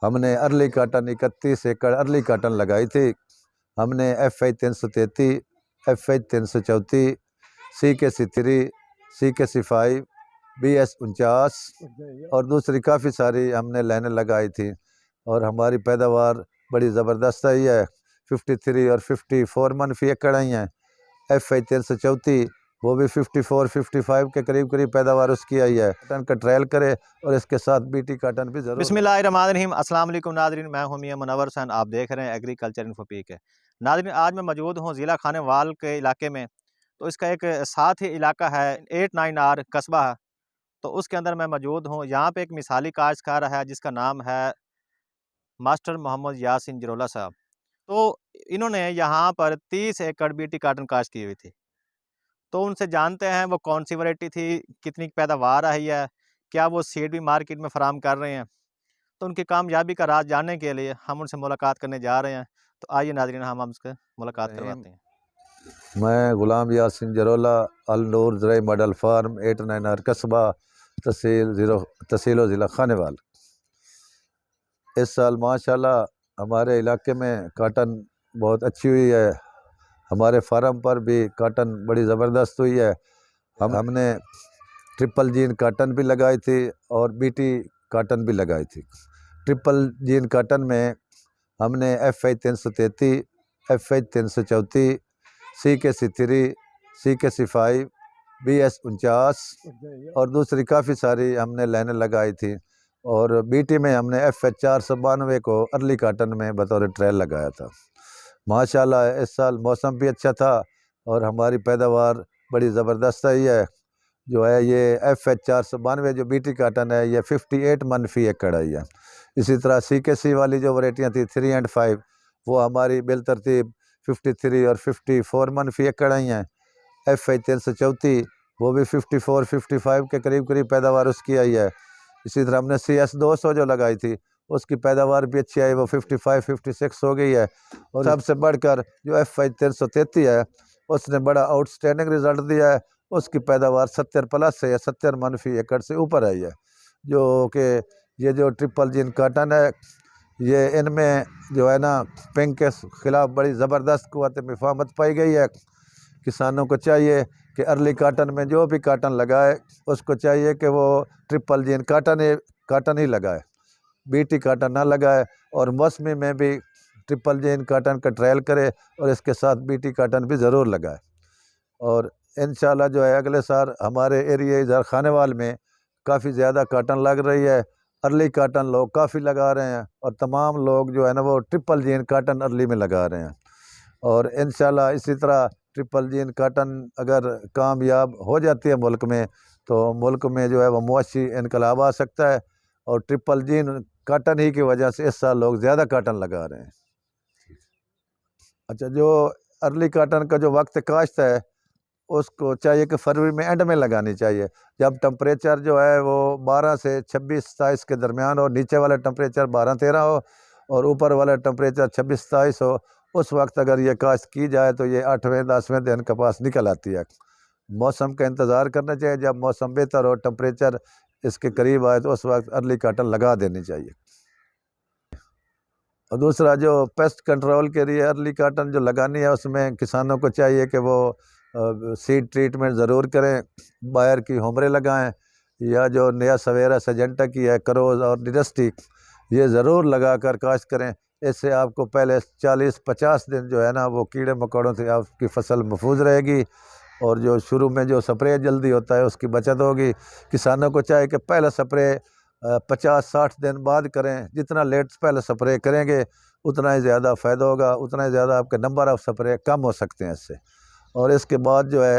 हमने early cotton 31 एकड़ early cotton लगाई थी। हमने FI 333, FI 334, CKC3, CKC5, BS 49 और दूसरी काफ़ी सारी हमने लाइनें लगाई थी और हमारी पैदावार बड़ी ज़बरदस्त आई है। 53 और 54 मन फी एकड़ आई हैं। FI 334 वो भी 54-55 के करीब पैदावार उसकी आई है। काटन का ट्रायल करे और इसके साथ BT काटन भी जरूर। बिस्मिल्लाहिर्रहमानिर्रहीम, अस्सलाम वालेकुम नाज़रीन, मैं हूं मियां मुनव्वर हुसैन। आप देख रहे हैं एग्रीकल्चर इन्फो पीक है। नाज़रीन, आज मैं मौजूद हूं ज़िला खानेवाल के इलाके में। तो इसका एक साथ ही इलाका है 89R कस्बा, तो उसके अंदर मैं मौजूद हूं। यहाँ पे एक मिसाली काश्तकार है जिसका नाम है मास्टर मोहम्मद यासीन जरोला साहब। तो इन्होंने यहाँ पर 30 एकड़ BT काटन काश्त की हुई थी। तो उनसे जानते हैं वो कौन सी वैरायटी थी, कितनी पैदावार आई है, क्या वो सीड भी मार्केट में फराम कर रहे हैं। तो उनकी कामयाबी का राज जानने के लिए हम उनसे मुलाकात करने जा रहे हैं। तो आइए नाज़रीन, हम उससे मुलाकात करवाते हैं। मैं गुलाम यासीन जरोला, अल नूर ज़राई मॉडल फार्म 89R कस्बा, तहसील व ज़िला खानेवाल। इस साल माशाल्लाह हमारे इलाके में काटन बहुत अच्छी हुई है। हमारे फार्म पर भी काटन बड़ी ज़बरदस्त हुई है। हमने ट्रिपल जीन काटन भी लगाई थी और BT काटन भी लगाई थी। ट्रिपल जीन काटन में हमने FI 333, FI 334, CKC3, CKC5, BS 49 और दूसरी काफ़ी सारी हमने लाइनें लगाई थी और BT में हमने FH 492 को अर्ली काटन में बतौर ट्रायल लगाया था। माशाल्लाह इस साल मौसम भी अच्छा था और हमारी पैदावार बड़ी ज़बरदस्त आई है। जो है ये FH 492 जो BT काटन है ये 58 मन फी एकड़ आई है। इसी तरह CKC वाली जो वैरायटियाँ थी 3 एंड 5 वो हमारी बिलतरतीब 53 और 54 मन फी एकड़ आई हैं। FI 334 वो भी 54-55 के करीब पैदावार उसकी आई है। इसी तरह हमने CS 200 जो लगाई थी उसकी पैदावार भी अच्छी आई, वो 55-56 हो गई है। और सबसे बढ़कर जो FI 333 है उसने बड़ा आउटस्टैंडिंग रिजल्ट दिया है। उसकी पैदावार 70 प्लस है या 70 मन फी एकड़ से ऊपर आई है। जो कि ये जो ट्रिपल जीन काटन है ये इनमें जो है ना पिंक के ख़िलाफ़ बड़ी ज़बरदस्त क़ुव्वत मुफ़ाहमत पाई गई है। किसानों को चाहिए कि अर्ली काटन में जो भी काटन लगाए उसको चाहिए कि वो ट्रिपल जीन काटन ही लगाए, BT काटन ना लगाए और मौसमी में भी ट्रिपल जीन काटन का ट्रायल करे और इसके साथ BT काटन भी ज़रूर लगाए। और इंशाल्लाह जो है अगले साल हमारे एरिया इधर खानेवाल में काफ़ी ज़्यादा काटन लग रही है। अर्ली काटन लोग काफ़ी लगा रहे हैं और तमाम लोग जो है ना वो ट्रिपल जीन काटन अर्ली में लगा रहे हैं। और इंशाल्लाह इसी तरह ट्रिपल जीन काटन अगर कामयाब हो जाती है मुल्क में तो मुल्क में जो है वो मुआशी इनकलाब आ सकता है। और ट्रिपल जीन काटन ही की वजह से इस साल लोग ज़्यादा काटन लगा रहे हैं। अच्छा, जो अर्ली काटन का जो वक्त काश्त है उसको चाहिए कि फरवरी में एंड में लगानी चाहिए, जब टेम्परेचर जो है वो 12 से 26-27 के दरमियान हो, नीचे वाला टेम्परेचर 12-13 हो और ऊपर वाला टेम्परेचर 26-27 हो। उस वक्त अगर ये काश्त की जाए तो ये 8वें-10वें दिन कपास निकल आती है। मौसम का इंतज़ार करना चाहिए, जब मौसम बेहतर हो, टेम्परेचर इसके करीब आए तो उस वक्त अर्ली काटन लगा देनी चाहिए। और दूसरा जो पेस्ट कंट्रोल के लिए अर्ली काटन जो लगानी है उसमें किसानों को चाहिए कि वो सीड ट्रीटमेंट ज़रूर करें, बायर की होमरे लगाएं या जो नया सवेरा सजेंटा की है करोज़ और डिडस्टी ये ज़रूर लगा कर काश्त करें। इससे आपको पहले 40-50 दिन जो है ना वो कीड़े मकोड़ों से आपकी फसल महफूज रहेगी और जो शुरू में जो स्प्रे जल्दी होता है उसकी बचत होगी। किसानों को चाहिए कि पहला स्प्रे 50-60 दिन बाद करें। जितना लेट पहले स्प्रे करेंगे उतना ही ज़्यादा फ़ायदा होगा, उतना ही ज़्यादा आपके नंबर ऑफ़ स्प्रे कम हो सकते हैं इससे। और इसके बाद जो है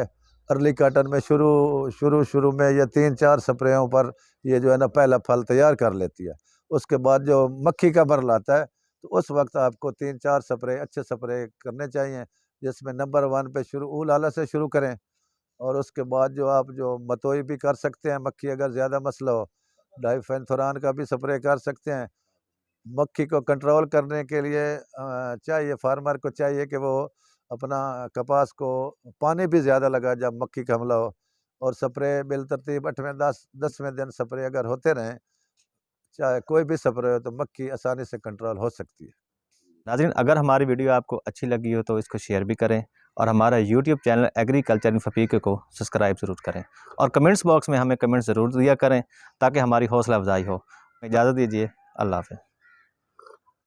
अर्ली काटन में शुरू में ये 3-4 स्प्रेयों पर ये जो है ना पहला फल तैयार कर लेती है। उसके बाद जो मक्खी का मरल आता है तो उस वक्त आपको 3-4 स्प्रे अच्छे स्प्रे करने चाहिए, जिसमें नंबर 1 पे ऊल आला से शुरू करें और उसके बाद जो आप जो मतोई भी कर सकते हैं, मक्खी अगर ज़्यादा मसला हो डाइफेंथुरान का भी स्प्रे कर सकते हैं। मक्खी को कंट्रोल करने के लिए चाहिए फार्मर को चाहिए कि वो अपना कपास को पानी भी ज़्यादा लगाए जब मक्खी का हमला हो और स्प्रे बिलतरतीब 8वें 10वें दिन स्प्रे अगर होते रहें चाहे कोई भी स्प्रे हो तो मक्खी आसानी से कंट्रोल हो सकती है। नाज़रीन, अगर हमारी वीडियो आपको अच्छी लगी हो तो इसको शेयर भी करें और हमारा यूट्यूब चैनल एग्रीकल्चर इन फपीके को सब्सक्राइब ज़रूर करें और कमेंट्स बॉक्स में हमें कमेंट्स ज़रूर दिया करें ताकि हमारी हौसला अफजाई हो। इजाज़त दीजिए, अल्लाह हाफ़िज़।